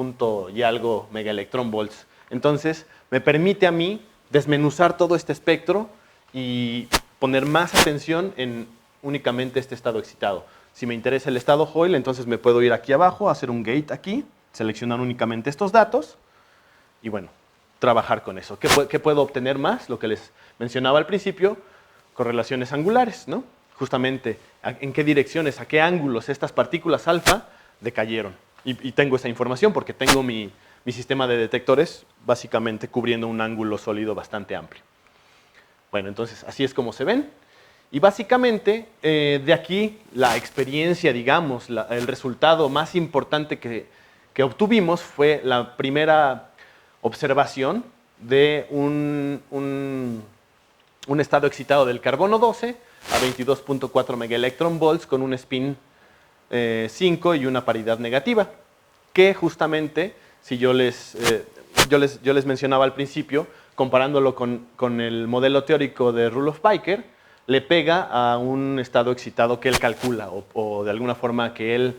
y algo megaelectronvolts. Entonces, me permite a mí desmenuzar todo este espectro y poner más atención en únicamente este estado excitado. Si me interesa el estado Hoyle, entonces me puedo ir aquí abajo, hacer un gate aquí, seleccionar únicamente estos datos y bueno, trabajar con eso. ¿Qué puedo obtener más? Lo que les mencionaba al principio, correlaciones angulares, ¿no? Justamente en qué direcciones, a qué ángulos estas partículas alfa decayeron. Y tengo esa información porque tengo mi sistema de detectores básicamente cubriendo un ángulo sólido bastante amplio. Bueno, entonces así es como se ven. Y básicamente de aquí la experiencia, digamos, el resultado más importante que obtuvimos fue la primera observación de un estado excitado del carbono 12 a 22.4 megaelectronvolts con un spin 5 y una paridad negativa, que justamente, si yo les mencionaba al principio, comparándolo con el modelo teórico de Rule-of-Piker, le pega a un estado excitado que él calcula o de alguna forma que él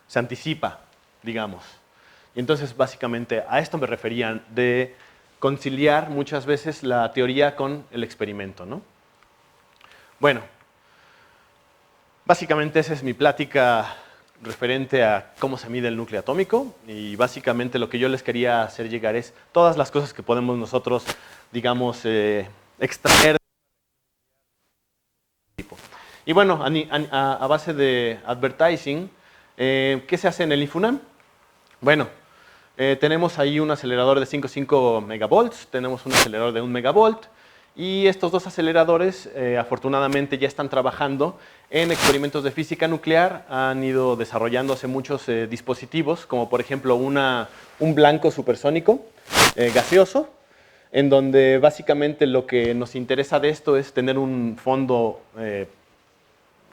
se anticipa, digamos. Y entonces, básicamente, a esto me referían de conciliar muchas veces la teoría con el experimento, ¿no? Bueno, básicamente esa es mi plática referente a cómo se mide el núcleo atómico y básicamente lo que yo les quería hacer llegar es todas las cosas que podemos nosotros, digamos, extraer. Y bueno, a base de advertising, ¿qué se hace en el INFUNAM? Bueno, tenemos ahí un acelerador de 5,5 megavolts, tenemos un acelerador de 1 megavolt, y estos dos aceleradores afortunadamente ya están trabajando en experimentos de física nuclear, han ido desarrollándose muchos dispositivos, como por ejemplo un blanco supersónico gaseoso, en donde básicamente lo que nos interesa de esto es tener un fondo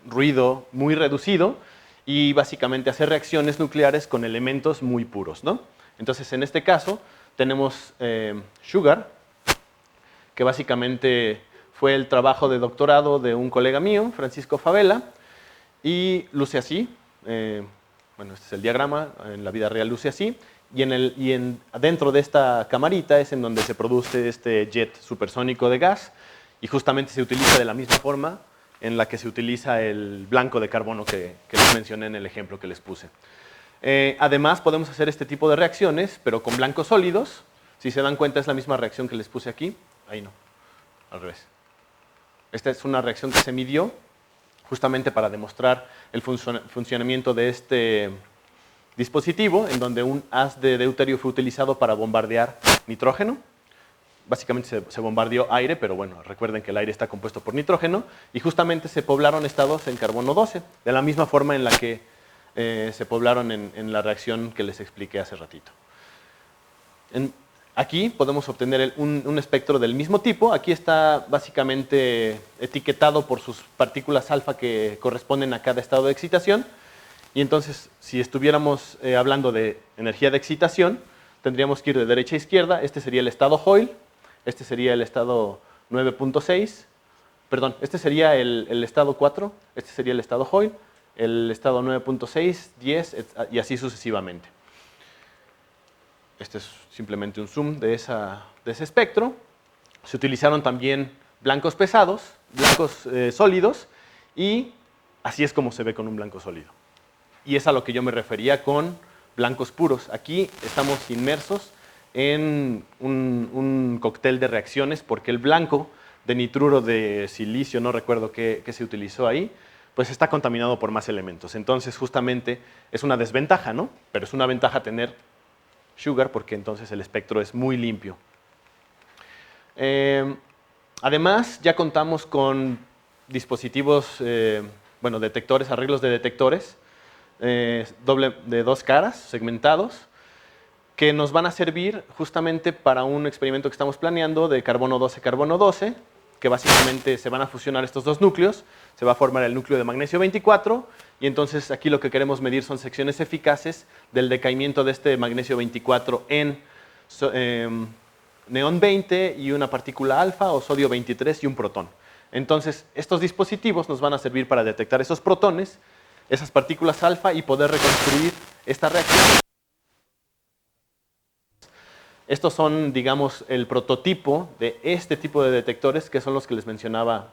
ruido muy reducido y básicamente hacer reacciones nucleares con elementos muy puros, ¿no? Entonces, en este caso, tenemos Sugar, que básicamente fue el trabajo de doctorado de un colega mío, Francisco Favela, y luce así. Bueno, este es el diagrama, en la vida real luce así, y dentro de esta camarita es en donde se produce este jet supersónico de gas, y justamente se utiliza de la misma forma en la que se utiliza el blanco de carbono que les mencioné en el ejemplo que les puse. Además, podemos hacer este tipo de reacciones, pero con blancos sólidos. Si se dan cuenta, es la misma reacción que les puse aquí. Ahí no, al revés. Esta es una reacción que se midió justamente para demostrar el funcionamiento de este dispositivo, en donde un haz de deuterio fue utilizado para bombardear nitrógeno. Básicamente se bombardeó aire, pero bueno, recuerden que el aire está compuesto por nitrógeno, y justamente se poblaron estados en carbono 12, de la misma forma en la que se poblaron en la reacción que les expliqué hace ratito. Aquí podemos obtener un espectro del mismo tipo. Aquí está básicamente etiquetado por sus partículas alfa que corresponden a cada estado de excitación. Y entonces, si estuviéramos hablando de energía de excitación, tendríamos que ir de derecha a izquierda. Este sería el estado Hoyle, este sería el estado 9.6, perdón, este sería el estado 4, este sería el estado Hoyle, el estado 9.6, 10 y así sucesivamente. Este es simplemente un zoom de ese espectro. Se utilizaron también blancos pesados, blancos sólidos, y así es como se ve con un blanco sólido. Y es a lo que yo me refería con blancos puros. Aquí estamos inmersos en un cóctel de reacciones, porque el blanco de nitruro de silicio, no recuerdo qué se utilizó ahí, pues está contaminado por más elementos. Entonces, justamente, es una desventaja, ¿no? Pero es una ventaja tener Sugar, porque entonces el espectro es muy limpio. Además, ya contamos con dispositivos, bueno, detectores, arreglos de detectores, de dos caras, segmentados, que nos van a servir justamente para un experimento que estamos planeando de carbono 12, que básicamente se van a fusionar estos dos núcleos, se va a formar el núcleo de magnesio 24, y entonces aquí lo que queremos medir son secciones eficaces del decaimiento de este magnesio 24 en neón 20 y una partícula alfa, o sodio 23 y un protón. Entonces, estos dispositivos nos van a servir para detectar esos protones, esas partículas alfa, y poder reconstruir esta reacción. Estos son, digamos, el prototipo de este tipo de detectores, que son los que les mencionaba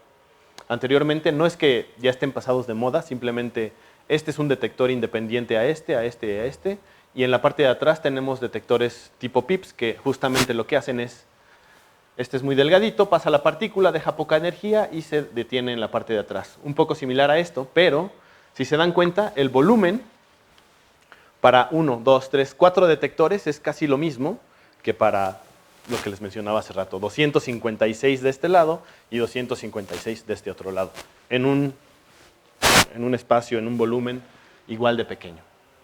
anteriormente. No es que ya estén pasados de moda, simplemente este es un detector independiente a este, y en la parte de atrás tenemos detectores tipo PIPS, que justamente lo que hacen es, este es muy delgadito, pasa la partícula, deja poca energía y se detiene en la parte de atrás. Un poco similar a esto, pero si se dan cuenta, el volumen para 1, 2, 3, 4 detectores es casi lo mismo que para lo que les mencionaba hace rato, 256 de este lado y 256 de este otro lado, en un espacio, en un volumen igual de pequeño.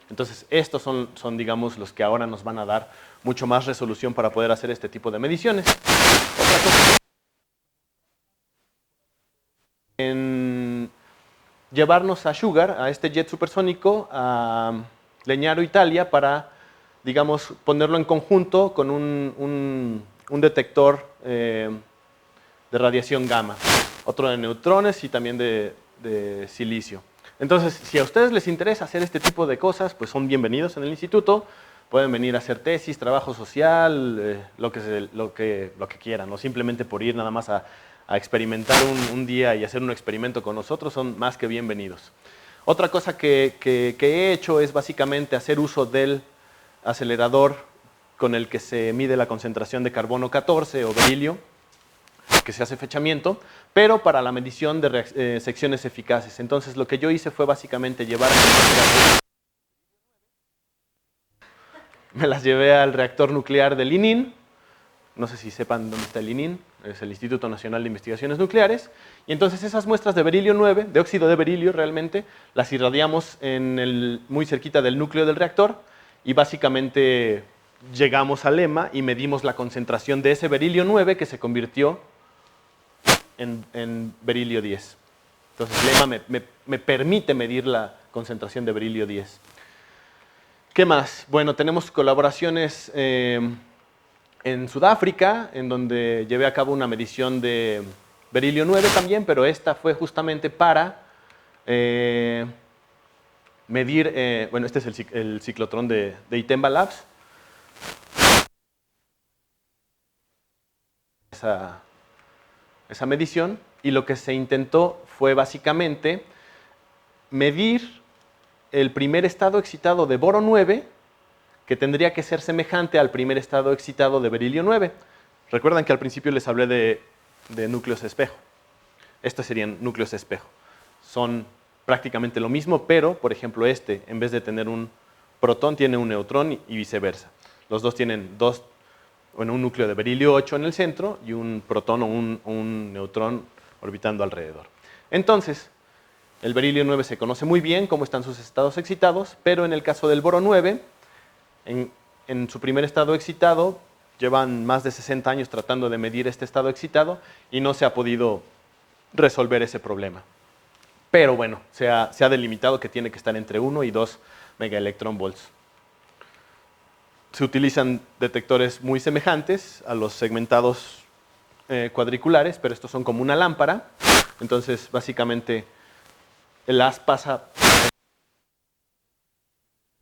Entonces, estos son, digamos, los que ahora nos van a dar mucho más resolución para poder hacer este tipo de mediciones. Otra cosa, llevarnos a Sugar, a este jet supersónico, a Legnaro, Italia, para, digamos, ponerlo en conjunto con un detector de radiación gamma, otro de neutrones y también de silicio. Entonces, si a ustedes les interesa hacer este tipo de cosas, pues son bienvenidos en el instituto. Pueden venir a hacer tesis, trabajo social, lo que quieran, no simplemente por ir nada más a experimentar un día y hacer un experimento con nosotros, son más que bienvenidos. Otra cosa que he hecho es básicamente hacer uso del acelerador con el que se mide la concentración de carbono 14 o berilio, que se hace fechamiento, pero para la medición de secciones eficaces. Entonces lo que yo hice fue básicamente me las llevé al reactor nuclear del ININ, no sé si sepan dónde está el ININ, es el Instituto Nacional de Investigaciones Nucleares, y entonces esas muestras de berilio 9, de óxido de berilio realmente, las irradiamos muy cerquita del núcleo del reactor, y básicamente llegamos al EMA y medimos la concentración de ese berilio 9 que se convirtió en berilio 10. Entonces el EMA me permite medir la concentración de berilio 10. ¿Qué más? Bueno, tenemos colaboraciones en Sudáfrica, en donde llevé a cabo una medición de berilio 9 también, pero esta fue justamente para medir, bueno, este es el ciclotrón de Itemba Labs. Esa medición, y lo que se intentó fue básicamente medir el primer estado excitado de boro 9, que tendría que ser semejante al primer estado excitado de berilio 9. Recuerdan que al principio les hablé de núcleos espejo. Estos serían núcleos espejo. Son prácticamente lo mismo, pero, por ejemplo, en vez de tener un protón, tiene un neutrón y viceversa. Los dos tienen un núcleo de berilio 8 en el centro y un protón o un neutrón orbitando alrededor. Entonces, el berilio 9 se conoce muy bien cómo están sus estados excitados, pero en el caso del boro 9, en su primer estado excitado, llevan más de 60 años tratando de medir este estado excitado y no se ha podido resolver ese problema. Pero bueno, se ha delimitado que tiene que estar entre 1 y 2 megaelectronvolts. Se utilizan detectores muy semejantes a los segmentados cuadriculares, pero estos son como una lámpara. Entonces, básicamente, el haz pasa a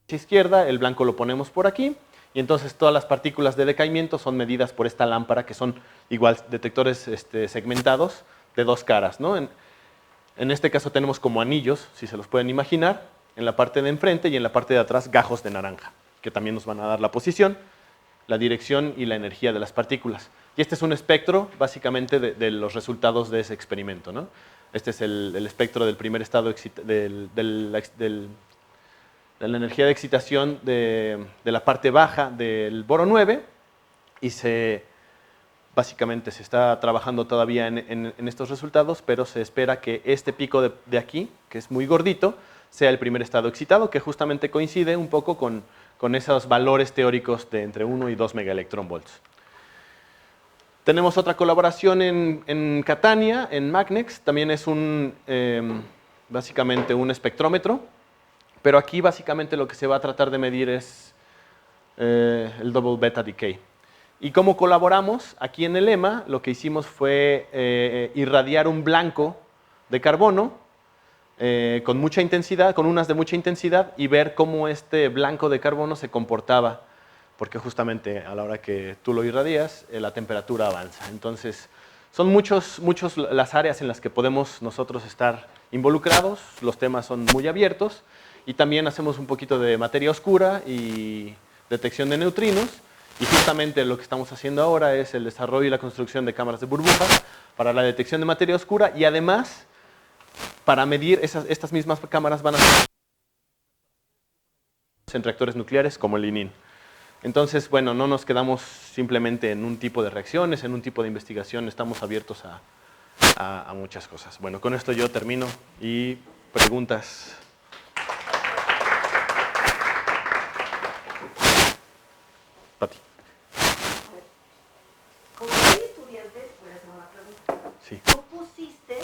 la izquierda, el blanco lo ponemos por aquí, y entonces todas las partículas de decaimiento son medidas por esta lámpara, que son igual detectores segmentados de dos caras, ¿no? En este caso tenemos como anillos, si se los pueden imaginar, en la parte de enfrente y en la parte de atrás gajos de naranja, que también nos van a dar la posición, la dirección y la energía de las partículas. Y este es un espectro, básicamente, de los resultados de ese experimento, ¿no? Este es el espectro del primer estado de la energía de excitación de la parte baja del boro 9, y básicamente se está trabajando todavía en estos resultados, pero se espera que este pico de aquí, que es muy gordito, sea el primer estado excitado, que justamente coincide un poco con esos valores teóricos de entre 1 y 2 megaelectronvolts. Tenemos otra colaboración en Catania, en Magnex, también es básicamente un espectrómetro, pero aquí básicamente lo que se va a tratar de medir es el double beta decay. ¿Y cómo colaboramos? Aquí en el EMA lo que hicimos fue irradiar un blanco de carbono con mucha intensidad, con unas de mucha intensidad, y ver cómo este blanco de carbono se comportaba, porque justamente a la hora que tú lo irradias, la temperatura avanza. Entonces, son muchos las áreas en las que podemos nosotros estar involucrados, los temas son muy abiertos, y también hacemos un poquito de materia oscura y detección de neutrinos, y justamente lo que estamos haciendo ahora es el desarrollo y la construcción de cámaras de burbujas para la detección de materia oscura, y además, para medir, estas mismas cámaras van a ser en reactores nucleares como el ININ. Entonces, bueno, no nos quedamos simplemente en un tipo de reacciones, en un tipo de investigación, estamos abiertos a muchas cosas. Bueno, con esto yo termino y preguntas. Pati. Como soy estudiante, voy a hacer una pregunta. Sí. ¿Tú pusiste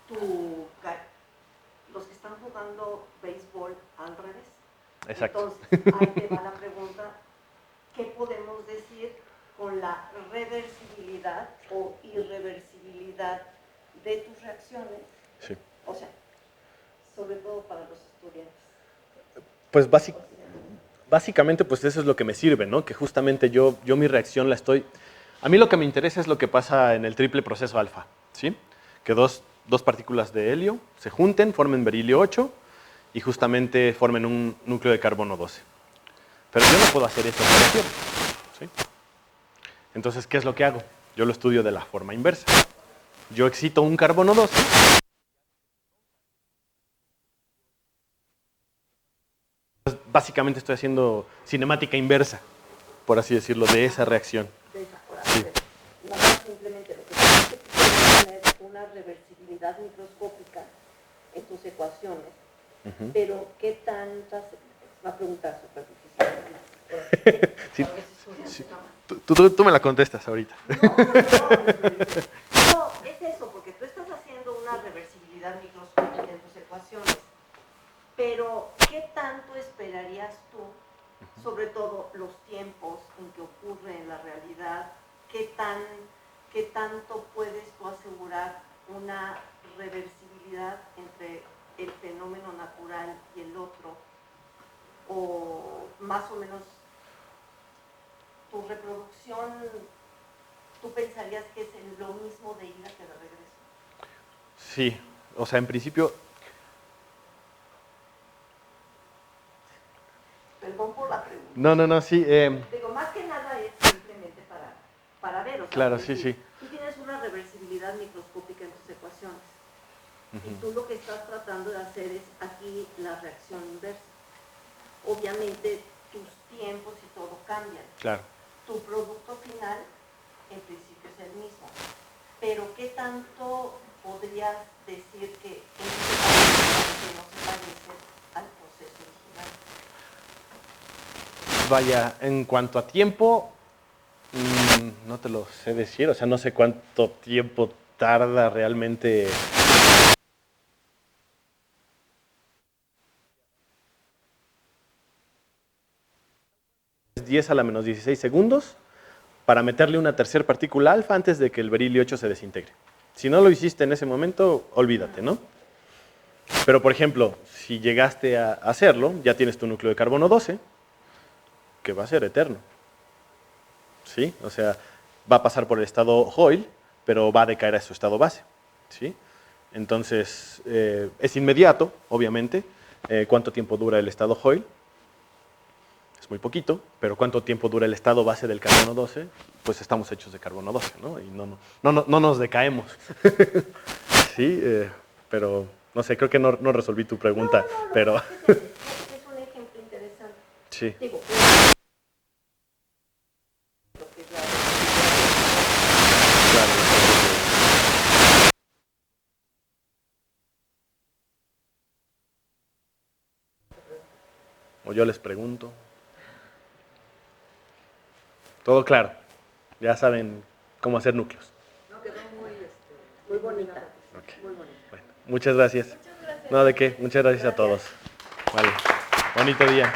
tu Exacto. Entonces, ahí te va la pregunta, ¿qué podemos decir con la reversibilidad o irreversibilidad de tus reacciones? Sí. O sea, sobre todo para los estudiantes. Pues básicamente pues eso es lo que me sirve, ¿no? Que justamente yo mi reacción la estoy... A mí lo que me interesa es lo que pasa en el triple proceso alfa, ¿sí? Que dos partículas de helio se junten, formen berilio 8 y justamente formen un núcleo de carbono 12. Pero yo no puedo hacer esta operación, ¿sí? Entonces, ¿qué es lo que hago? Yo lo estudio de la forma inversa. Yo excito un carbono 12. Básicamente estoy haciendo cinemática inversa, por así decirlo, de esa reacción. Sí. Nada más simplemente lo que pasa es que tú puedes tener una reversibilidad microscópica en tus ecuaciones, pero ¿qué tantas? Va a preguntar súper difícil. Sí, sí. Tú me la contestas ahorita. No, es eso, porque tú estás haciendo una reversibilidad microscópica en tus ecuaciones, pero ¿qué tanto esperarías tú, sobre todo los tiempos en que ocurre en la realidad, qué tanto puedes tú asegurar una reversibilidad entre el fenómeno natural y el otro? O más o menos tu reproducción, ¿tú pensarías que es lo mismo de ida que de regreso? Sí, o sea, en principio... Perdón por la pregunta. No, sí. Digo, más que nada es simplemente para ver. O sea, claro, sí. Tú tienes una reversibilidad microscópica en tus ecuaciones. Y tú lo que estás tratando de hacer es aquí la reacción inversa. Obviamente tus tiempos y todo cambian. Claro. Tu producto final en principio es el mismo. Pero ¿qué tanto podrías decir que en este caso no se parece al proceso original? Vaya, en cuanto a tiempo, no te lo sé decir, o sea, no sé cuánto tiempo tarda realmente. 10 a la menos 16 segundos para meterle una tercera partícula alfa antes de que el berilio 8 se desintegre. Si no lo hiciste en ese momento, olvídate, ¿no? Pero, por ejemplo, si llegaste a hacerlo, ya tienes tu núcleo de carbono 12, que va a ser eterno. ¿Sí? O sea, va a pasar por el estado Hoyle, pero va a decaer a su estado base. ¿Sí? Entonces, es inmediato, obviamente. ¿Cuánto tiempo dura el estado Hoyle? Es muy poquito, pero ¿cuánto tiempo dura el estado base del carbono 12? Pues estamos hechos de carbono 12, ¿no? Y no nos decaemos. Sí, pero no sé, creo que no resolví tu pregunta, pero... Es un ejemplo interesante. Sí. Digo, Claro. O yo les pregunto. Todo claro. Ya saben cómo hacer núcleos. No, quedó muy bonita. Okay. Muy bonita. Bueno, muchas gracias. No, ¿de qué? Muchas gracias a todos. Vale. Bonito día.